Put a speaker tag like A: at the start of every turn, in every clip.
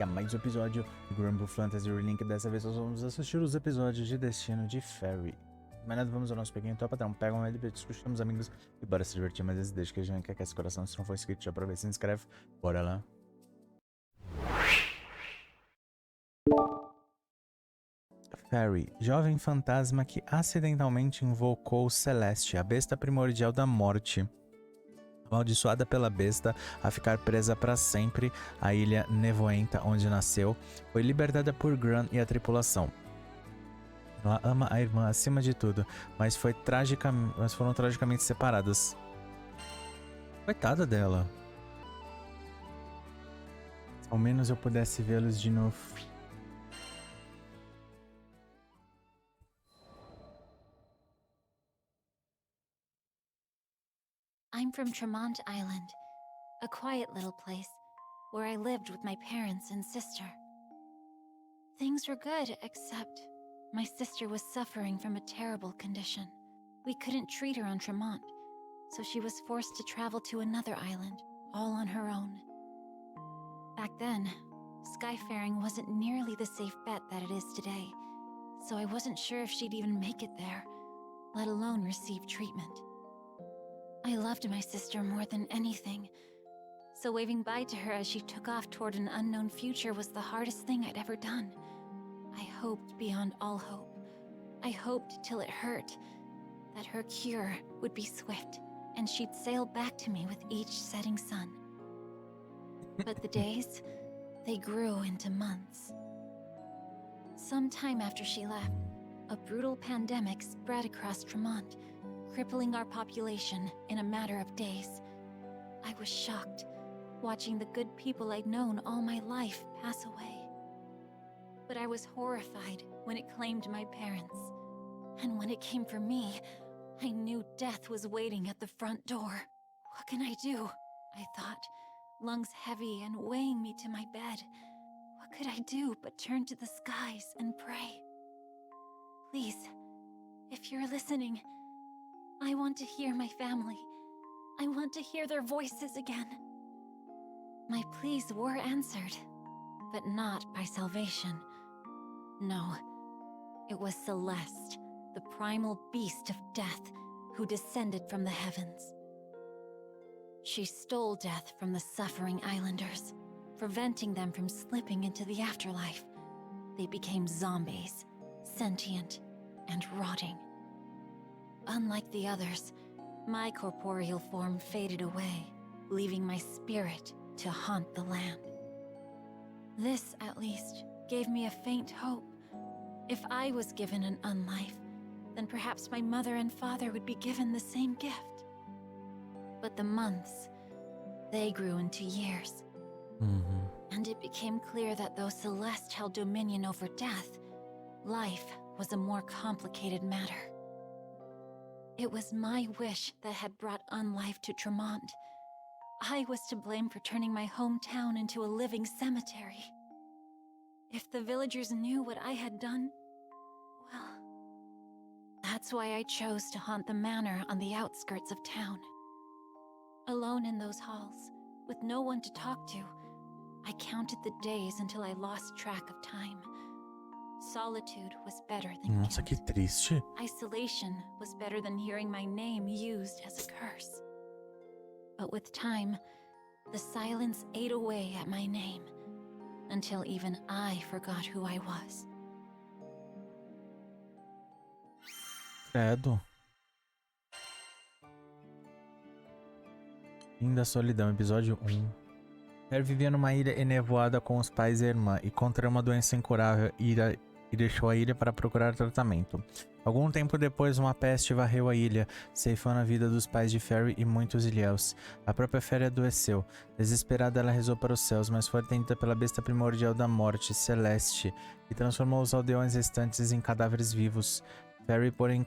A: a mais um episódio de Granblue Fantasy Relink. Dessa vez nós vamos assistir os episódios de Destino de Ferry. Mas nada, vamos ao nosso pequeno top padrão. Pega uma LP, discutimos amigos e bora se divertir. Mas esse deixa que a gente quer que esse coração, se não for inscrito, já aproveita e se inscreve. Bora lá. Ferry, jovem fantasma que acidentalmente invocou Celeste, a besta primordial da morte. Amaldiçoada pela besta a ficar presa para sempre à ilha nevoenta onde nasceu, foi libertada por Gran e a tripulação. Ela ama a irmã acima de tudo, mas foram tragicamente separadas. Coitada dela. Se ao menos eu pudesse vê-los de novo.
B: I'm from Tremont Island, a quiet little place where I lived with my parents and sister. Things were good, except my sister was suffering from a terrible condition. We couldn't treat her on Tremont, so she was forced to travel to another island, all on her own. Back then, skyfaring wasn't nearly the safe bet that it is today, so I wasn't sure if she'd even make it there, let alone receive treatment. I loved my sister more than anything, so waving bye to her as she took off toward an unknown future was the hardest thing I'd ever done. I hoped beyond all hope. I hoped till it hurt, that her cure would be swift, and she'd sail back to me with each setting sun. But the days, they grew into months. Sometime after she left, a brutal pandemic spread across Tremont, crippling our population in a matter of days. I was shocked, watching the good people I'd known all my life pass away. But I was horrified when it claimed my parents. And when it came for me, I knew death was waiting at the front door. What can I do? I thought, lungs heavy and weighing me to my bed. What could I do but turn to the skies and pray? Please, if you're listening, I want to hear my family. I want to hear their voices again. My pleas were answered, but not by salvation. No, it was Celeste, the primal beast of death, who descended from the heavens. She stole death from the suffering islanders, preventing them from slipping into the afterlife. They became zombies, sentient and rotting. Unlike the others, my corporeal form faded away, leaving my spirit to haunt the land. This, at least, gave me a faint hope. If I was given an unlife, then perhaps my mother and father would be given the same gift. But the months, they grew into years. And it became clear that though Celeste held dominion over death, life was a more complicated matter. It was my wish that had brought unlife to Tremont. I was to blame for turning my hometown into a living cemetery. If the villagers knew what I had done, well, that's why I chose to haunt the manor on the outskirts of town. Alone in those halls, with no one to talk to, I counted the days until I lost track of time. Solitude was better than
A: Nossa, que
B: guilt.
A: triste.
B: Isolation was better than hearing my name used as a curse. But with time, the silence ate away at my name, until even I forgot who I was.
A: Credo. Fim da solidão, episódio 1. Ferry vivia numa ilha enevoada com os pais e a irmã, e contraiu uma doença incurável e deixou a ilha para procurar tratamento. Algum tempo depois, uma peste varreu a ilha, ceifando a vida dos pais de Ferry e muitos ilhéus. A própria Ferry adoeceu. Desesperada, ela rezou para os céus, mas foi atendida pela besta primordial da morte, Celeste, que transformou os aldeões restantes em cadáveres vivos. Ferry, porém,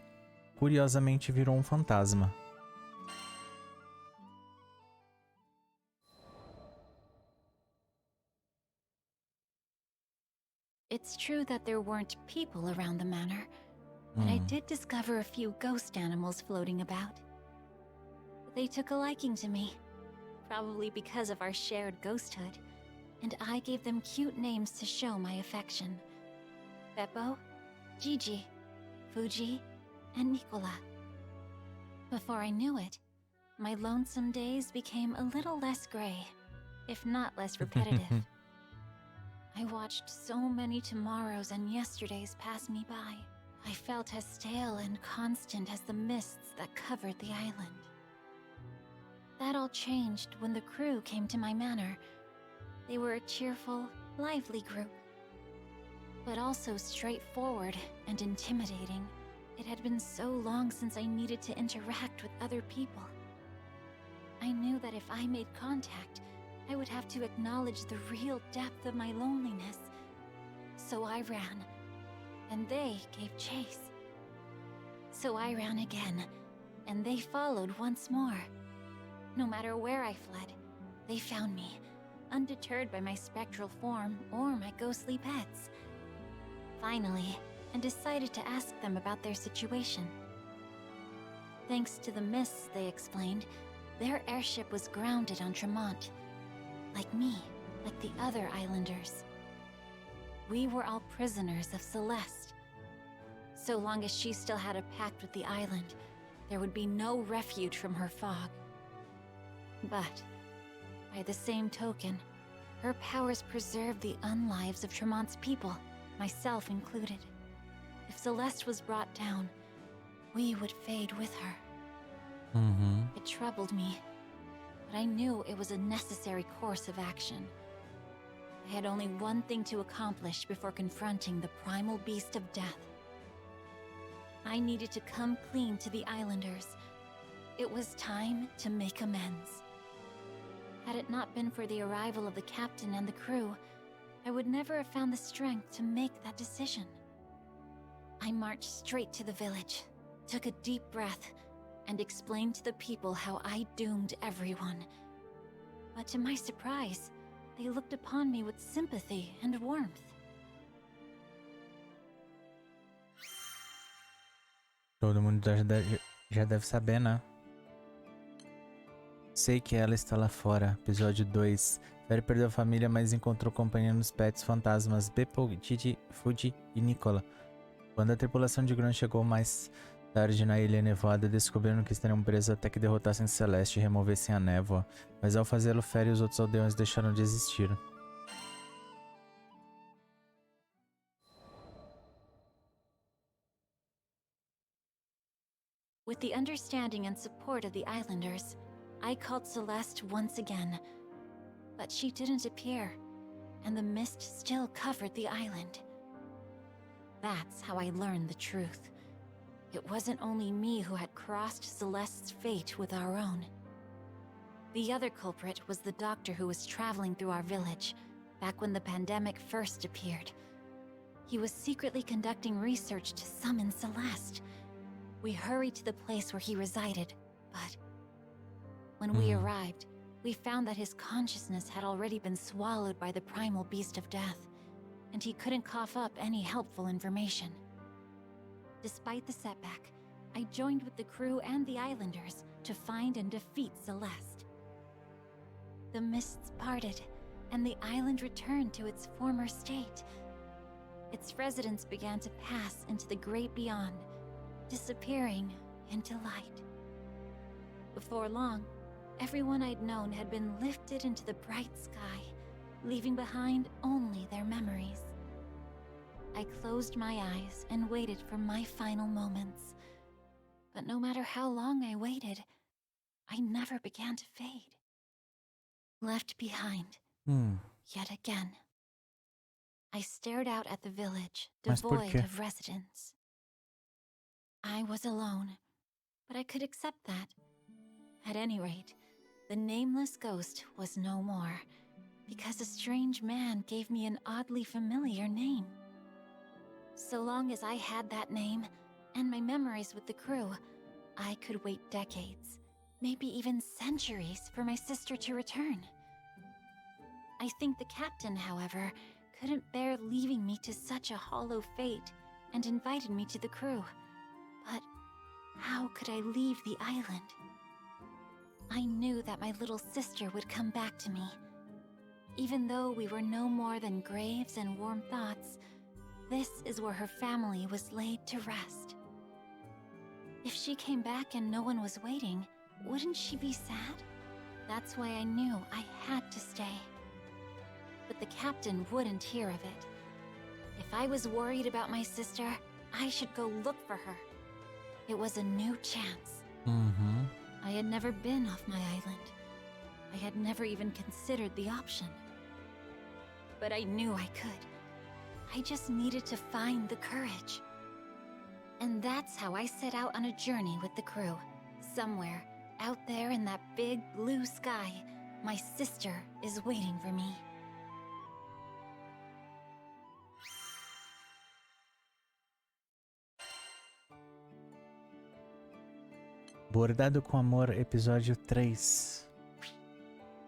A: curiosamente virou um fantasma.
B: It's true that there weren't people around the manor, but I did discover a few ghost animals floating about. They took a liking to me, probably because of our shared ghosthood, and I gave them cute names to show my affection. Beppo, Gigi, Fuji, and Nicola. Before I knew it, my lonesome days became a little less gray, if not less repetitive. I watched so many tomorrows and yesterdays pass me by. I felt as stale and constant as the mists that covered the island. That all changed when the crew came to my manor. They were a cheerful, lively group, but also straightforward and intimidating. It had been so long since I needed to interact with other people. I knew that if I made contact, I would have to acknowledge the real depth of my loneliness. So I ran, and they gave chase. So I ran again, and they followed once more. No matter where I fled, they found me, undeterred by my spectral form or my ghostly pets. Finally, I decided to ask them about their situation. Thanks to the mists, they explained, their airship was grounded on Tremont. Like me, like the other islanders. We were all prisoners of Celeste. So long as she still had a pact with the island, there would be no refuge from her fog. But, by the same token, her powers preserved the unlives of Tremont's people, myself included. If Celeste was brought down, we would fade with her. It troubled me, but I knew it was a necessary course of action. I had only one thing to accomplish before confronting the primal beast of death. I needed to come clean to the islanders. It was time to make amends. Had it not been for the arrival of the captain and the crew, I would never have found the strength to make that decision. I marched straight to the village, took a deep breath, and explained to the people how I doomed everyone. But to my surprise, they looked upon me with sympathy and warmth.
A: Todo mundo já deve saber, né? Sei que ela está lá fora. Episódio 2. Ferry perdeu a família, mas encontrou companhia nos pets fantasmas Beppo, Gigi, Fuji e Nicola. Quando a tripulação de Gran chegou mais tarde na ilha nevoada, descobriram que estariam presos até que derrotassem Celeste e removessem a névoa. Mas ao fazê-lo, Ferry e os outros aldeões deixaram de existir.
B: With the understanding and support of the islanders, I called Celeste once again. But she didn't appear, and the mist still covered the island. That's how I learned the truth. It wasn't only me who had crossed Celeste's fate with our own. The other culprit was the doctor who was traveling through our village, back when the pandemic first appeared. He was secretly conducting research to summon Celeste. We hurried to the place where he resided, but when we arrived, we found that his consciousness had already been swallowed by the primal beast of death, and he couldn't cough up any helpful information. Despite the setback, I joined with the crew and the islanders to find and defeat Celeste. The mists parted, and the island returned to its former state. Its residents began to pass into the great beyond, disappearing into light. Before long, everyone I'd known had been lifted into the bright sky, leaving behind only their memories. I closed my eyes and waited for my final moments. But no matter how long I waited, I never began to fade. Left behind, yet again. I stared out at the village, devoid of residents. I was alone, but I could accept that. At any rate, the nameless ghost was no more, because a strange man gave me an oddly familiar name. So long as I had that name, and my memories with the crew, I could wait decades, maybe even centuries, for my sister to return. I think the captain, however, couldn't bear leaving me to such a hollow fate, and invited me to the crew. But how could I leave the island? I knew that my little sister would come back to me. Even though we were no more than graves and warm thoughts, this is where her family was laid to rest. If she came back and no one was waiting, wouldn't she be sad? That's why I knew I had to stay. But the captain wouldn't hear of it. If I was worried about my sister, I should go look for her. It was a new chance. I had never been off my island. I had never even considered the option. But I knew I could. I just needed to find the courage. And that's how I set out on a journey with the crew. Somewhere, out there in that big blue sky, my sister is waiting for me.
A: Bordado com Amor, Episódio 3.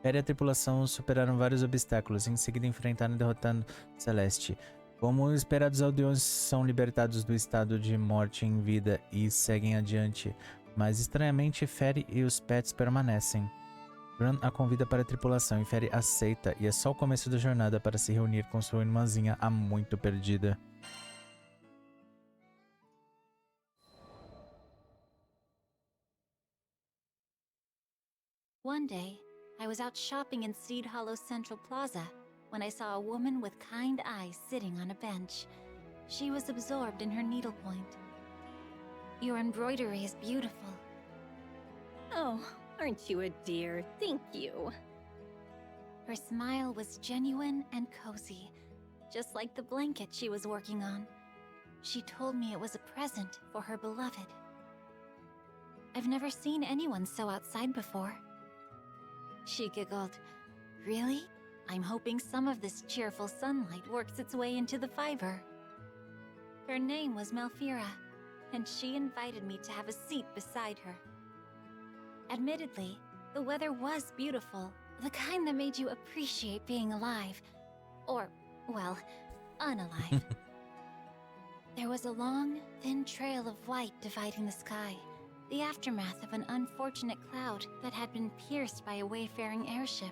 A: Ferry e a tripulação superaram vários obstáculos, em seguida enfrentaram e derrotando Celeste. Como esperados, os aldeões são libertados do estado de morte em vida e seguem adiante, mas estranhamente Ferry e os pets permanecem. Gran a convida para a tripulação e Ferry aceita, e é só o começo da jornada para se reunir com sua irmãzinha há muito perdida.
B: One day, I was out shopping in Seed Hollow Central Plaza when I saw a woman with kind eyes sitting on a bench. She was absorbed in her needlepoint. Your embroidery is beautiful.
C: Oh, aren't you a dear? Thank you.
B: Her smile was genuine and cozy, just like the blanket she was working on. She told me it was a present for her beloved. I've never seen anyone so outside before. She giggled. Really? I'm hoping some of this cheerful sunlight works its way into the fiber. Her name was Malfira, and she invited me to have a seat beside her. Admittedly, the weather was beautiful, the kind that made you appreciate being alive. Or, well, unalive. There was a long, thin trail of white dividing the sky, the aftermath of an unfortunate cloud that had been pierced by a wayfaring airship.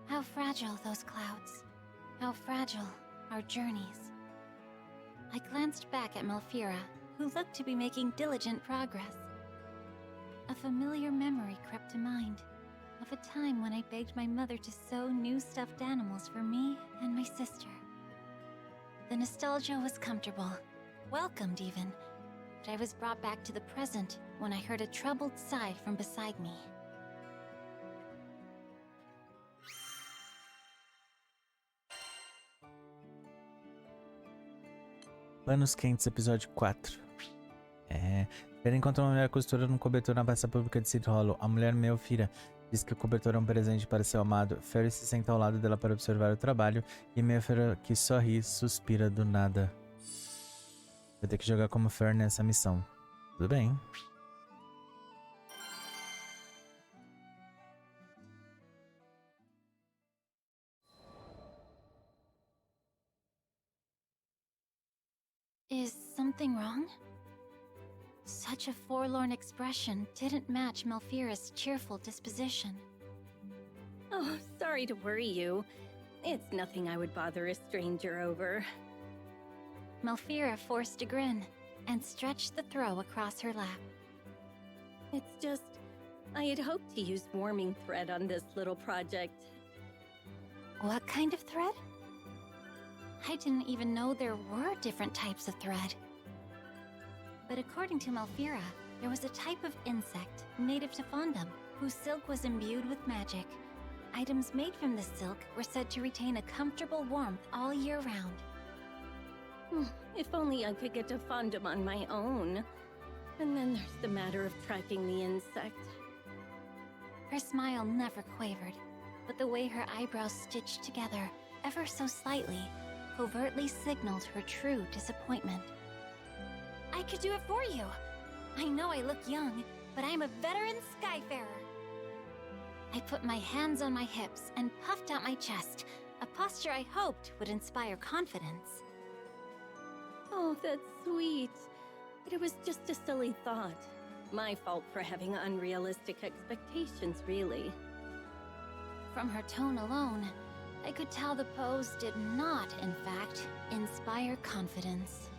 B: How fragile those clouds. How fragile our journeys. I glanced back at Malfira, who looked to be making diligent progress. A familiar memory crept to mind, of a time when I begged my mother to sew new stuffed animals for me and my sister. The nostalgia was comfortable, welcomed even, but I was brought back to the present when I heard a troubled sigh from beside me.
A: Panos Quentes, Episódio 4. Ferry encontra uma mulher costurando um cobertor na praça pública de Seed Hollow. A mulher Malfira diz que o cobertor é um presente para seu amado. Ferry se senta ao lado dela para observar o trabalho e Malfira, que sorri, suspira do nada. Vai ter que jogar como Ferry nessa missão. Tudo bem.
B: Is something wrong? Such a forlorn expression didn't match Malfira's cheerful disposition.
C: Oh, sorry to worry you. It's nothing I would bother a stranger over.
B: Malfira forced a grin and stretched the throw across her lap.
C: It's just, I had hoped to use warming thread on this little project.
B: What kind of thread? I didn't even know there were different types of thread. But according to Malfira, there was a type of insect native to Fondom whose silk was imbued with magic. Items made from this silk were said to retain a comfortable warmth all year round.
C: If only I could get to Fondom on my own. And then there's the matter of tracking the insect.
B: Her smile never quavered, but the way her eyebrows stitched together, ever so slightly, covertly signaled her true disappointment. I could do it for you! I know I look young, but I'm a veteran skyfarer! I put my hands on my hips and puffed out my chest, a posture I hoped would inspire confidence.
C: Oh, that's sweet. But it was just a silly thought. My fault for having unrealistic expectations, really.
B: From her tone alone, I could tell the pose did not, in fact, inspire confidence.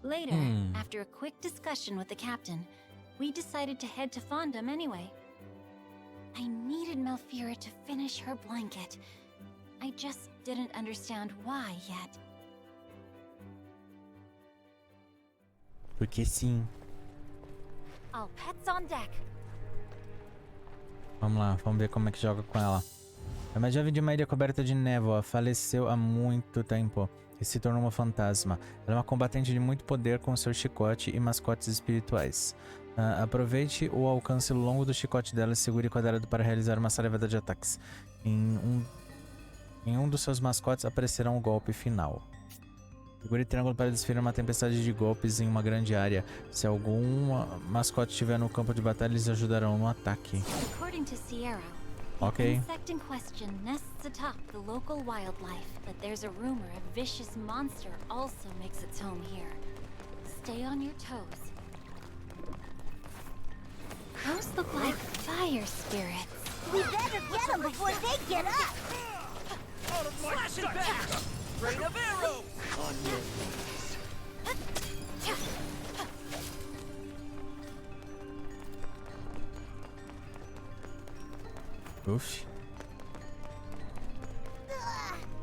B: Later, after a quick discussion with the captain, we decided to head to Fondom anyway. I needed Malfira to finish her blanket. I just didn't understand why yet.
A: Porque sim.
B: All pets on deck.
A: Vamos lá, vamos ver como é que joga com ela. A mais jovem de uma ilha coberta de névoa faleceu há muito tempo e se tornou uma fantasma. Ela é uma combatente de muito poder com seu chicote e mascotes espirituais. Aproveite o alcance longo do chicote dela e segure o quadrado para realizar uma salivada de ataques. Em um dos seus mascotes aparecerá um golpe final. Segure o triângulo para desferir uma tempestade de golpes em uma grande área. Se algum mascote estiver no campo de batalha, eles ajudarão no ataque.
B: According to Sierra,
A: Ok.
B: the insect in question nests atop the local wildlife, but there's a rumor a vicious monster also makes its home here. Stay on your toes. Those look like fire spirits.
D: We better get them before they get up!
E: Out of my sight! Rain of arrows! On your
A: Uf.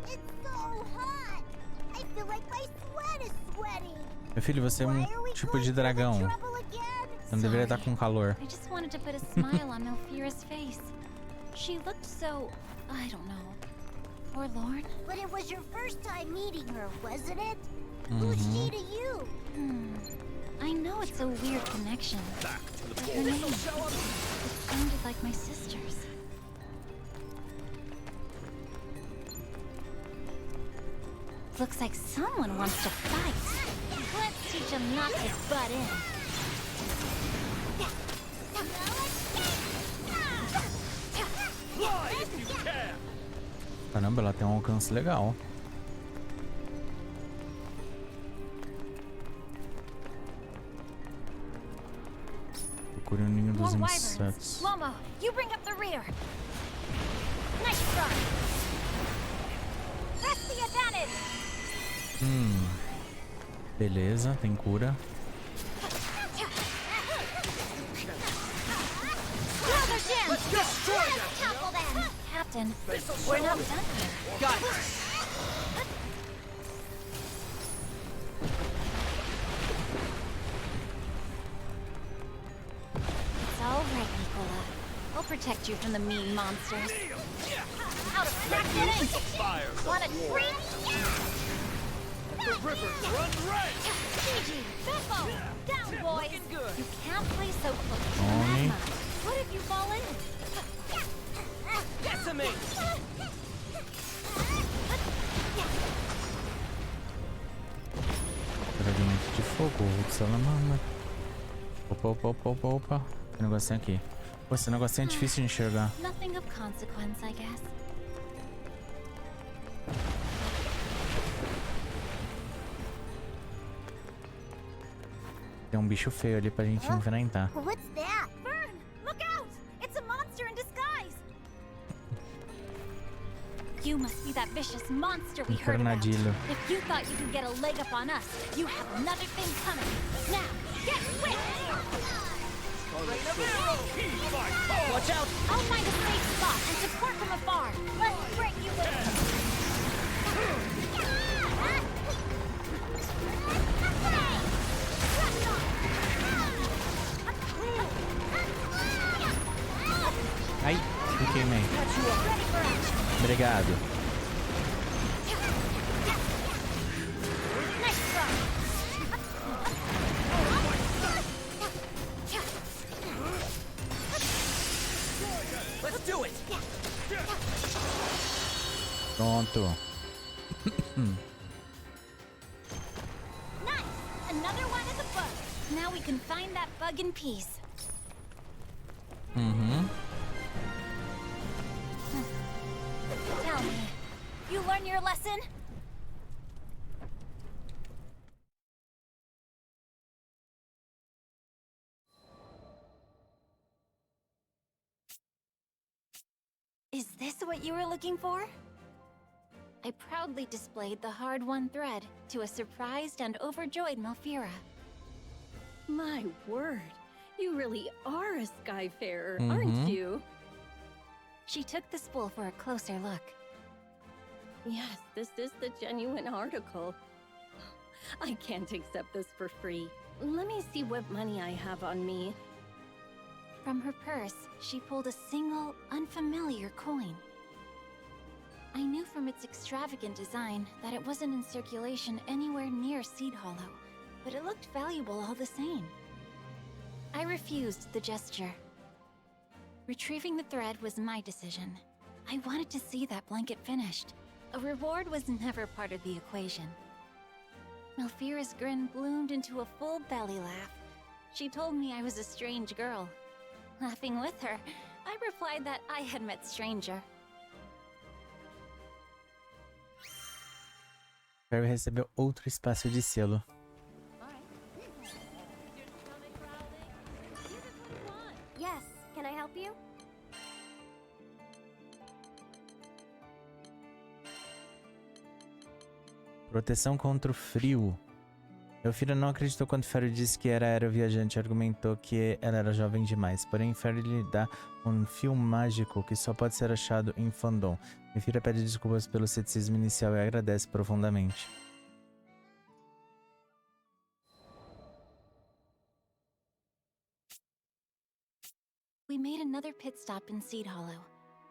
D: It's so hot! I feel like my sweat is sweating!
A: Meu filho, você é
D: Why are we
A: tipo
D: going
A: de
D: through the
A: dragão.
D: trouble again?
A: Não deveria estar com calor.
B: I just wanted to put a smile on Malfira's face. She looked so, I don't know, forlorn?
D: But it was your first time meeting her, wasn't it? Who's she to you?
B: I know it's a weird connection, but her name, it sounded like my sister's. Looks like someone wants to fight. Let's teach them not to butt in.
E: fly if you can!
A: Caramba, ela tem um alcance legal. Procure o ninho dos
B: More
A: insetos.
B: wyverns. Lomo, you bring up the rear. Nice try. That's the advantage.
A: Beleza, tem cura.
B: Another jam.
E: Let's destroy them!
B: Topple them. Captain, we're not done here.
E: Got it!
B: It's all right, Nicola. I'll protect you from the mean monsters. Out of practice!
E: Fire!
B: Want a treat?
E: The rivers run red!
B: Gigi, Beppo! Down, boys!
E: Looking good.
B: You can't play so close to the
A: Only.
B: magma. What if you fall in?
E: Decimate!
A: Fragmento de fogo, ovo de salamandra. Opa, opa, opa, opa, opa. Tem um negocinho aqui. Pô, esse negocinho é difícil de enxergar.
B: Nothing of consequence, I guess.
A: Tem um bicho feio ali pra gente enfrentar.
D: What's that?
B: Burn! Look out! It's a monster in disguise! You must be that vicious monster we heard about.
A: Infernadillo.
B: If you thought you could get a leg up on us, you have another thing coming. Now, get quick!
E: Rain of arrows! Heed my call! Watch out!
B: I'll find a safe spot and support from afar. Let's break you loose.
A: Ai, me queimei. Obrigado.
B: Nice try.
E: Let's do it!
A: Pronto.
B: Nice! Another one in the bug. Now we can find that bug in peace. Tell me, you learn your lesson? Is this what you were looking for? I proudly displayed the hard-won thread to a surprised and overjoyed Malfira.
C: My word, you really are a skyfarer, aren't you?
B: She took the spool for a closer look.
C: Yes, this is the genuine article. I can't accept this for free. Let me see what money I have on me.
B: From her purse, she pulled a single, unfamiliar coin. I knew from its extravagant design that it wasn't in circulation anywhere near Seed Hollow, but it looked valuable all the same. I refused the gesture. Retrieving the thread was my decision. I wanted to see that blanket finished. A reward was never part of the equation. Malfira's grin bloomed into a full belly laugh. She told me I was a strange girl. Laughing with her, I replied that I had met stranger.
A: Ferry recebeu outro espaço de selo.
D: Yes, can I help you?
A: Proteção contra o frio. Meu filho não acreditou quando Ferry disse que era aeroviajante e argumentou que ela era jovem demais. Porém, Ferry lhe dá um fio mágico que só pode ser achado em fandom. Minha filha pede desculpas pelo ceticismo inicial e agradece profundamente.
B: We made another pit stop in Seed Hollow,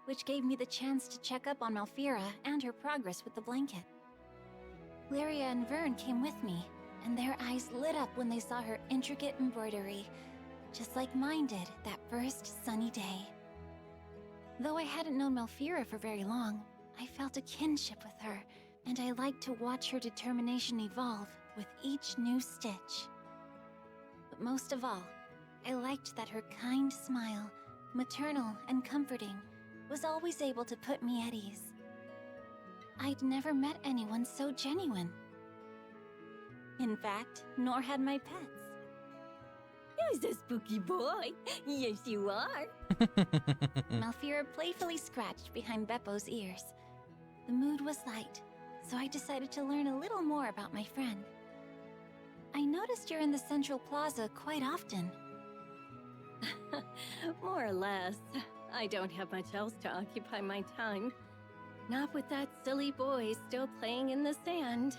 B: which gave me the chance to check up on Malfira and her progress with the blanket. Lyria and Vern came with me, and their eyes lit up when they saw her intricate embroidery, just like mine did that first sunny day. Though I hadn't known Malfira for very long, I felt a kinship with her, and I liked to watch her determination evolve with each new stitch. But most of all, I liked that her kind smile, maternal and comforting, was always able to put me at ease. I'd never met anyone so genuine. In fact, nor had my pets.
C: Who's a spooky boy? Yes, you are.
B: Malfira playfully scratched behind Beppo's ears. The mood was light, so I decided to learn a little more about my friend. I noticed you're in the Central Plaza quite often.
C: More or less. I don't have much else to occupy my time. Not with that silly boy still playing in the sand.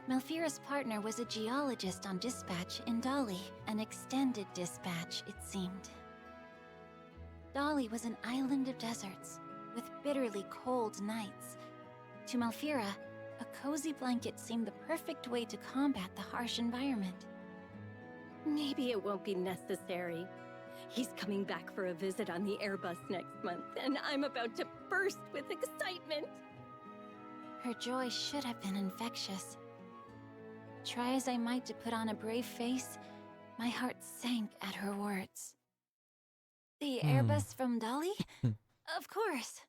B: Malfira's partner was a geologist on dispatch in Dali, an extended dispatch, it seemed. Dali was an island of deserts, with bitterly cold nights. To Malfira, a cozy blanket seemed the perfect way to combat the harsh environment.
C: Maybe it won't be necessary. He's coming back for a visit on the Airbus next month, and I'm about to burst with excitement.
B: Her joy should have been infectious. Try as I might to put on a brave face, my heart sank at her words. The Airbus from Dali? Of course.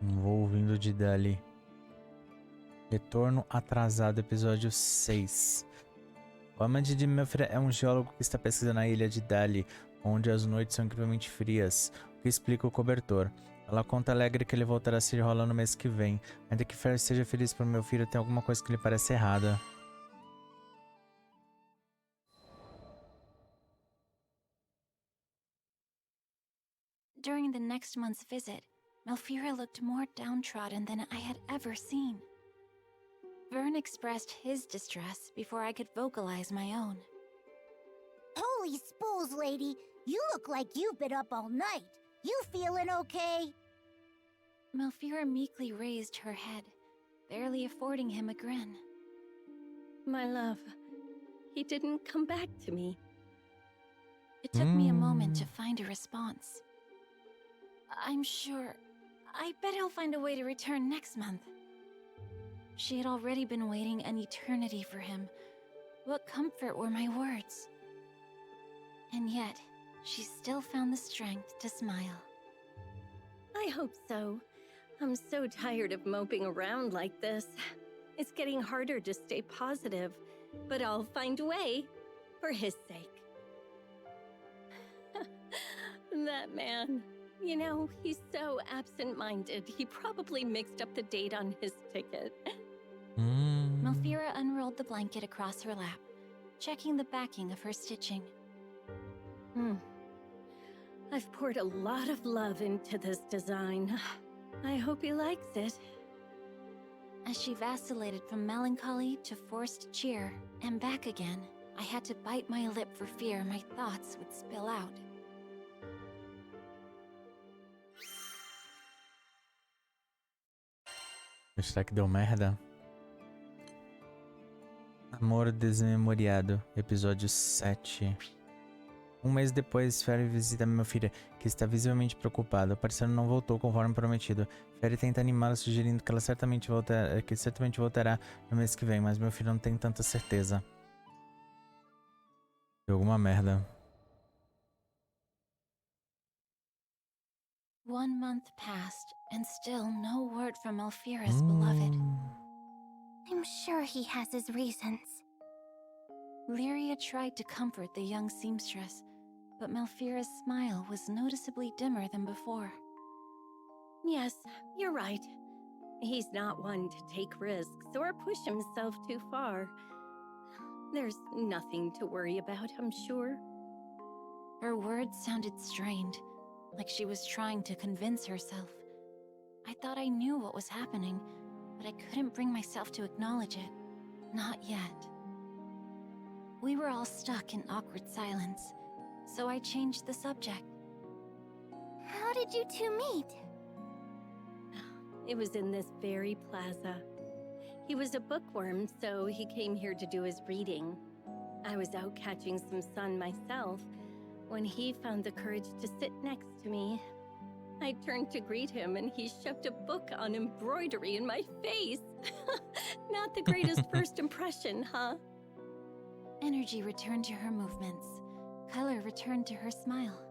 A: Vou ouvindo de Dali. Retorno atrasado, episódio 6. O amante de Malfira é um geólogo que está pesquisando a ilha de Dali, onde as noites são incrivelmente frias, o que explica o cobertor. Ela conta alegre que ele voltará a se enrolar no mês que vem. Ainda que Ferry seja feliz por meu filho, tem alguma coisa que lhe parece errada.
B: During the next month's visit, Malfira looked more downtrodden than I had ever seen. Vern expressed his distress before I could vocalize my own.
D: Holy spools, lady! You look like you've been up all night. You feeling okay?
B: Malfira meekly raised her head, barely affording him a grin.
C: My love, he didn't come back to me.
B: It took me a moment to find a response. I'm sure. I bet he'll find a way to return next month. She had already been waiting an eternity for him. What comfort were my words? And yet, she still found the strength to smile.
C: I hope so. I'm so tired of moping around like this. It's getting harder to stay positive, but I'll find a way for his sake. That man, you know, he's so absent-minded. He probably mixed up the date on his ticket.
B: Malfira unrolled the blanket across her lap, checking the backing of her stitching.
C: I've poured a lot of love into this design. I hope he likes it.
B: As she vacillated from melancholy to forced cheer and back again, I had to bite my lip for fear my thoughts would spill out.
A: Será que deu merda? Amor Desmemoriado, episódio 7. Um mês depois, Ferry visita meu filho, que está visivelmente preocupado. O parceiro não voltou conforme prometido. Ferry tenta animá-la, sugerindo que ela certamente voltará no mês que vem, mas meu filho não tem tanta certeza. Deu alguma merda.
B: 1 month passed, and still no word from Malfira's beloved.
D: I'm sure he has his reasons.
B: Lyria tried to comfort the young seamstress, but Malfira's smile was noticeably dimmer than before.
C: Yes, you're right. He's not one to take risks or push himself too far. There's nothing to worry about, I'm sure.
B: Her words sounded strained, like she was trying to convince herself. I thought I knew what was happening, but I couldn't bring myself to acknowledge it. Not yet. We were all stuck in awkward silence, so I changed the subject.
D: How did you two meet?
C: It was in this very plaza. He was a bookworm, so he came here to do his reading. I was out catching some sun myself when he found the courage to sit next to me. I turned to greet him, and he shoved a book on embroidery in my face. Not the greatest first impression, huh?
B: Energy returned to her movements. Color returned to her smile.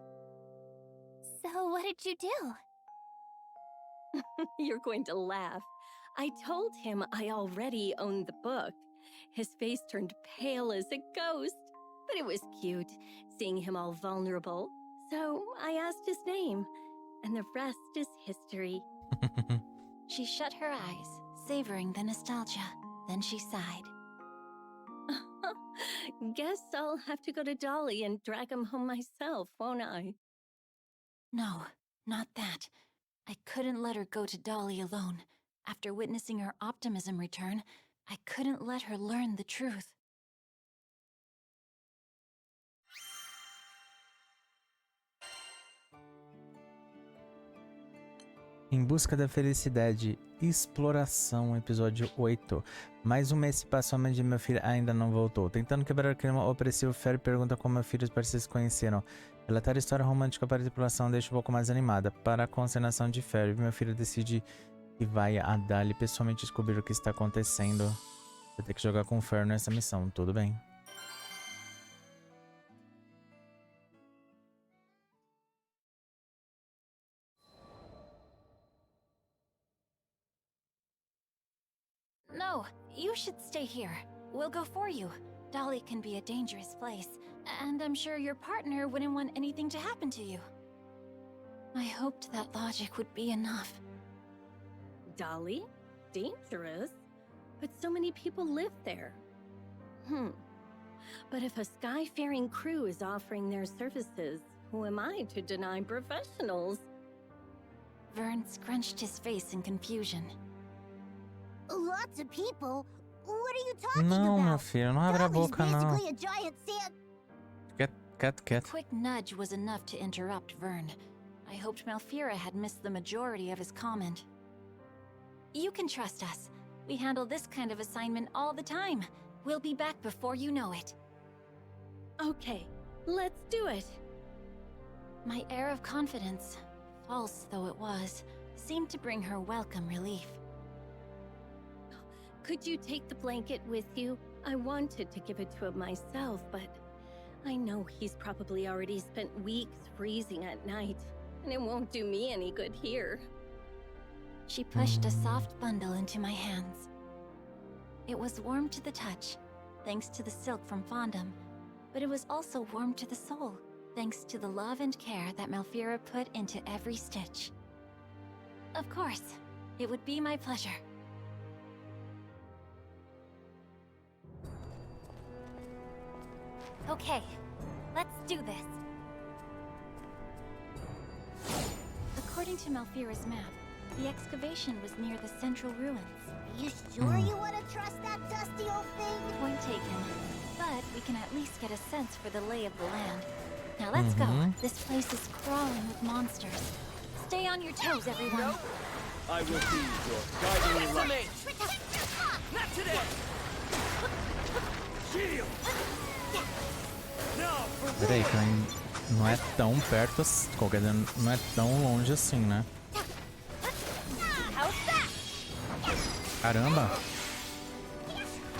D: So what did you do?
C: You're going to laugh. I told him I already owned the book. His face turned pale as a ghost, but it was cute, seeing him all vulnerable. So I asked his name, and the rest is history.
B: She shut her eyes, savoring the nostalgia. Then she sighed.
C: Guess I'll have to go to Dolly and drag him home myself, won't I?
B: No, not that. I couldn't let her go to Dolly alone. After witnessing her optimism return, I couldn't let her learn the truth.
A: Em busca da felicidade, exploração, episódio 8. Mais um mês se passou, mas meu filho ainda não voltou. Tentando quebrar o clima opressivo, Ferry pergunta como meu filho e os parceiros se conheceram. Relatar a história romântica para a tripulação deixa um pouco mais animada. Para a consternação de Ferry, meu filho decide que vai a Dali pessoalmente descobrir o que está acontecendo. Vai ter que jogar com o Ferry nessa missão, tudo bem.
B: No, you should stay here. We'll go for you. Dolly can be a dangerous place, and I'm sure your partner wouldn't want anything to happen to you. I hoped that logic would be enough.
C: Dolly? Dangerous? But so many people live there. But if a sky-faring crew is offering their services, who am I to deny professionals?
B: Vern scrunched his face in confusion.
D: Lots of people? What are you talking
A: Não,
D: about?
A: meu filho, não abre a
D: Dolly's
A: boca, não.
D: basically a giant sand...
A: Cat.
B: A quick nudge was enough to interrupt Vern. I hoped Malfira had missed the majority of his comment. You can trust us. We handle this kind of assignment all the time. We'll be back before you know it.
C: Okay, let's do it.
B: My air of confidence, false though it was, seemed to bring her welcome relief.
C: Could you take the blanket with you? I wanted to give it to him myself, but I know he's probably already spent weeks freezing at night, and it won't do me any good here.
B: She pushed a soft bundle into my hands. It was warm to the touch, thanks to the silk from Fondom, but it was also warm to the soul, thanks to the love and care that Malfira put into every stitch. Of course, it would be my pleasure. Okay, let's do this. According to Malfira's map, the excavation was near the central ruins.
D: Are you sure you want to trust that dusty old thing?
B: Point taken. But we can at least get a sense for the lay of the land. Now let's go. This place is crawling with monsters. Stay on your toes, everyone.
E: I will be your guiding light. Not today! Shield! Now for
A: Peraí, que não é tão perto, qualquer dizer, não é tão longe assim, né? Caramba!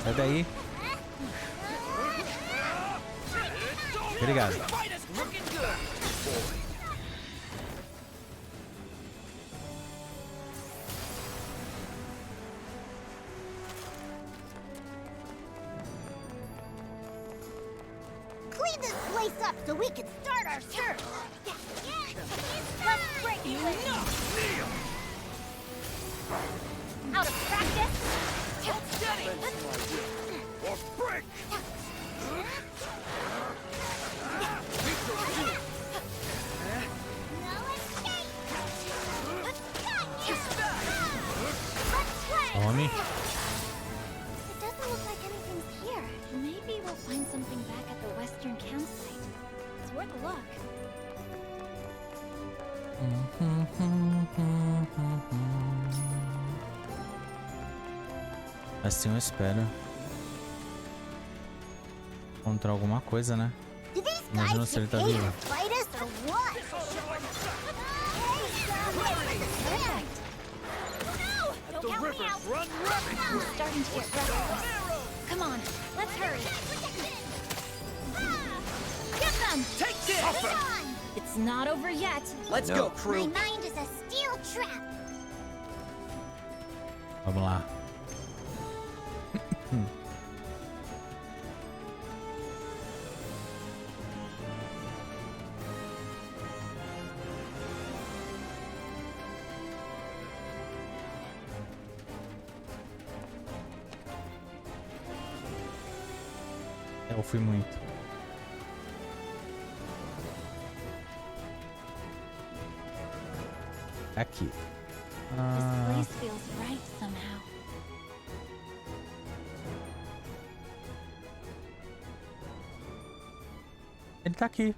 A: Sai daí! Obrigado.
D: Clean this place up so we can start our search. Let's break you in. Out of practice?
E: Hold steady! Or break!
D: No escape! Let's play!
A: Homem.
B: It doesn't look like anything's here. Maybe we'll find something back at the western campsite. It's worth a look.
A: Assim eu espero encontrar alguma coisa, né?
D: Do these
A: Imagina
D: guys
A: se ele tá
D: pay
A: vivo.
D: to fight us or what?
E: The rivers run rapid!
B: I'm starting to get restless. Come on, let's hurry.
D: Get them!
E: Take this!
D: On!
B: It's not over yet.
E: Let's go,
D: My
E: crew!
D: mind is a steel trap.
A: Vamos lá. Eu fui muito. Aqui.
B: This place feels right somehow.
A: Ele tá aqui.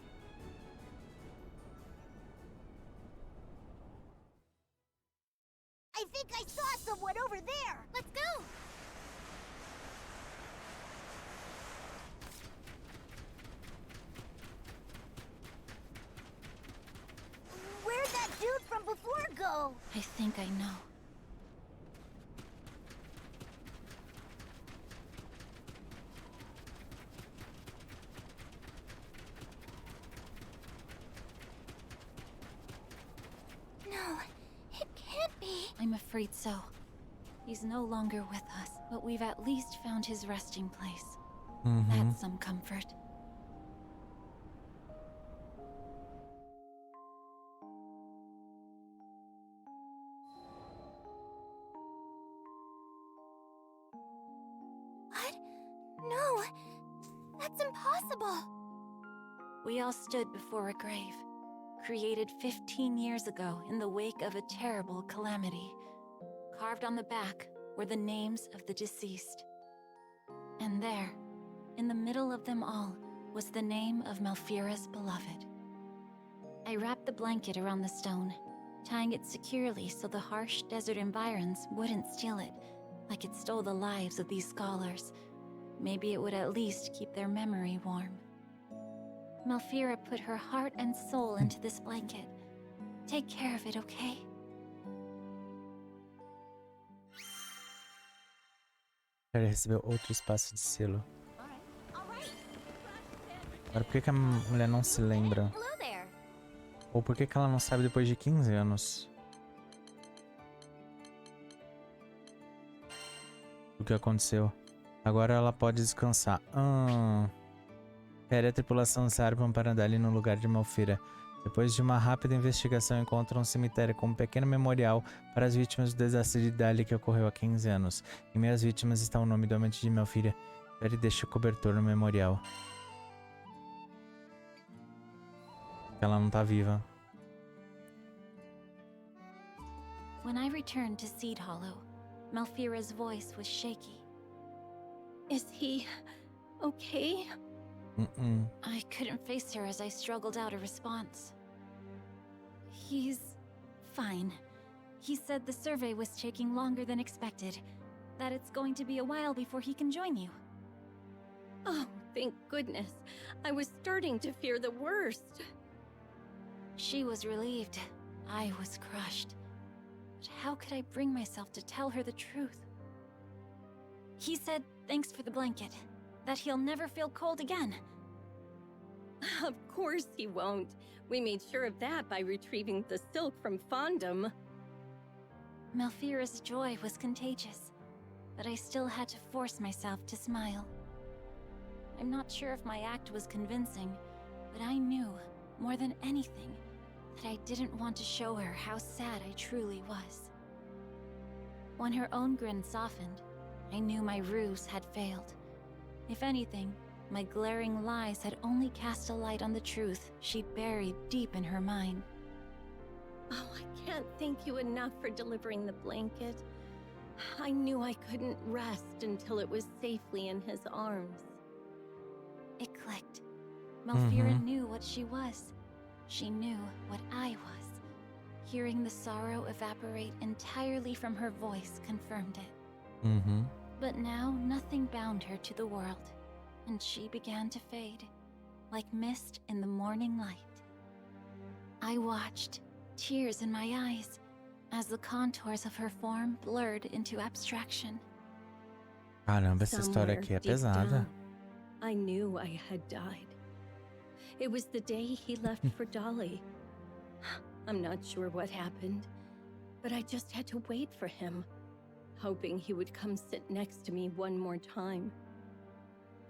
D: I think I saw someone over there. Let's go. Where'd that dude from before go?
B: I think I know.
D: No, it can't be.
B: I'm afraid so. He's no longer with us, but we've at least found his resting place. That's some comfort.
D: What? No, that's impossible.
B: We all stood before a grave, created 15 years ago in the wake of a terrible calamity. Carved on the back were the names of the deceased. And there, in the middle of them all, was the name of Malfira's beloved. I wrapped the blanket around the stone, tying it securely so the harsh desert environs wouldn't steal it, like it stole the lives of these scholars. Maybe it would at least keep their memory warm. Malfira put her heart and soul into this blanket. Take care of it, okay?
A: Ele recebeu outro espaço de selo. Agora, por que a mulher não se lembra?
D: Hello there.
A: Ou por que ela não sabe depois de 15 anos? O que aconteceu? Agora ela pode descansar. Ferry e a tripulação zarpam para Dali no lugar de Malfira. Depois de uma rápida investigação, encontram um cemitério com um pequeno memorial para as vítimas do desastre de Dali que ocorreu há 15 anos. Em meio às vítimas está o nome do amante de Malfira. Ferry deixa o cobertor no memorial. Ela não tá viva.
B: When I returned to Seed Hollow, Malfira's voice was shaky.
C: Is he okay?
B: I couldn't face her as I struggled out a response. He's fine. He said the survey was taking longer than expected, that it's going to be a while before he can join you.
C: Oh, thank goodness. I was starting to fear the worst.
B: She was relieved. I was crushed. But how could I bring myself to tell her the truth? He said thanks for the blanket, that he'll never feel cold again.
C: Of course he won't. We made sure of that by retrieving the silk from Fondom.
B: Malfira's joy was contagious, but I still had to force myself to smile. I'm not sure if my act was convincing, but I knew, more than anything, that I didn't want to show her how sad I truly was. When her own grin softened, I knew my ruse had failed. If anything, my glaring lies had only cast a light on the truth she'd buried deep in her mind.
C: Oh, I can't thank you enough for delivering the blanket. I knew I couldn't rest until it was safely in his arms.
B: It clicked. Malfira knew what she was. She knew what I was. Hearing the sorrow evaporate entirely from her voice confirmed it. But now nothing bound her to the world, and she began to fade, like mist in the morning light. I watched, tears in my eyes, as the contours of her form blurred into abstraction.
A: Caramba, essa história aqui é pesada.
C: I knew I had died. It was the day he left for Dolly. I'm not sure what happened, but I just had to wait for him, hoping he would come sit next to me one more time.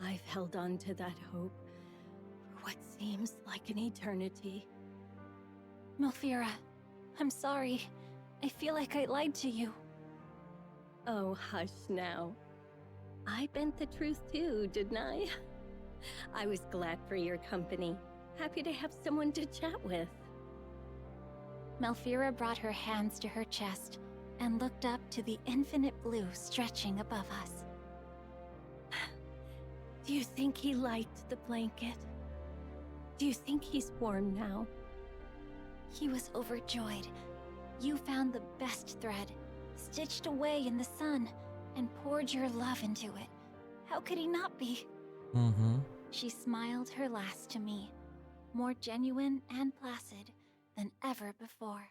C: I've held on to that hope for what seems like an eternity.
B: Malfira, I'm sorry. I feel like I lied to you.
C: Oh, hush now. I bent the truth too, didn't I? I was glad for your company. Happy to have someone to chat with.
B: Malfira brought her hands to her chest and looked up to the infinite blue stretching above us.
C: Do you think he liked the blanket? Do you think he's warm now?
B: He was overjoyed. You found the best thread, stitched away in the sun, and poured your love into it. How could he not be? She smiled her last to me, more genuine and placid than ever before.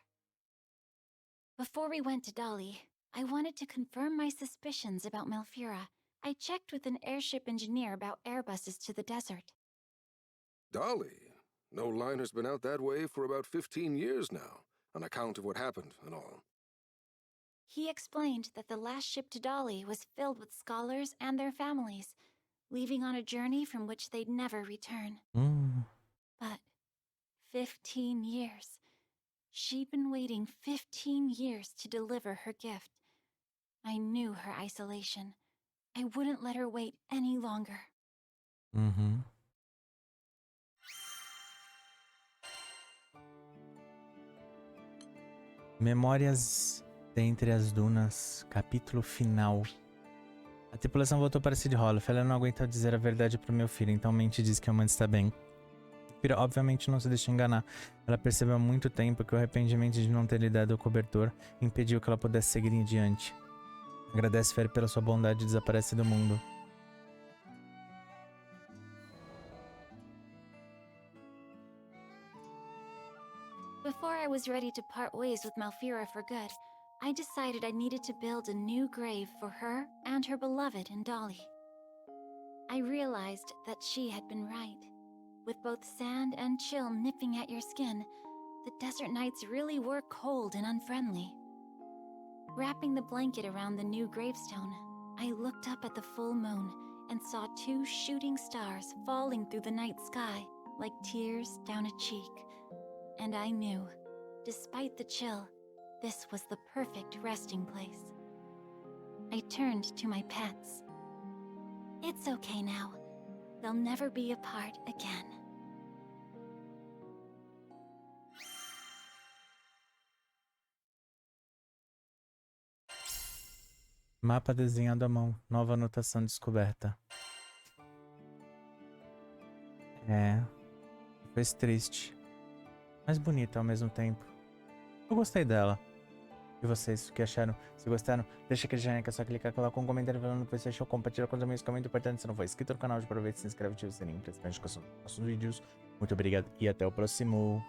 B: Before we went to Dolly, I wanted to confirm my suspicions about Malfira. I checked with an airship engineer about Airbuses to the desert.
F: Dolly? No liner's been out that way for about 15 years now, on account of what happened and all.
B: He explained that the last ship to Dolly was filled with scholars and their families, leaving on a journey from which they'd never return. But 15 years. She'd been waiting 15 years to deliver her gift. I knew her isolation. I wouldn't let her wait any longer.
A: Memórias dentre as dunas, capítulo final. A tripulação voltou para Seed Hollow. Ela não aguentou dizer a verdade para o meu filho, então mente diz que a amante está bem. Fira obviamente não se deixou enganar. Ela percebeu há muito tempo que o arrependimento de não ter lhe dado o cobertor impediu que ela pudesse seguir em diante. Agradece Ferry pela sua bondade e desaparece do mundo.
B: Before I was ready to part ways with Malfira for good, I decided I needed to build a new grave for her and her beloved in Dolly. I realized that she had been right. With both sand and chill nipping at your skin, the desert nights really were cold and unfriendly. Wrapping the blanket around the new gravestone, I looked up at the full moon and saw 2 shooting stars falling through the night sky like tears down a cheek. And I knew, despite the chill, this was the perfect resting place. I turned to my pets. It's okay now. They'll never be apart again.
A: Mapa desenhado à mão. Nova anotação descoberta. Foi triste. Mas bonita ao mesmo tempo. Eu gostei dela. E vocês, o que acharam? Se gostaram, deixa aquele joinha que é só clicar, coloca um comentário falando que você achou, compartilha com os amigos, que é muito importante. Se não for inscrito no canal, aproveita, se inscreve, ativa o sininho para os próximos vídeos. Muito obrigado e até o próximo.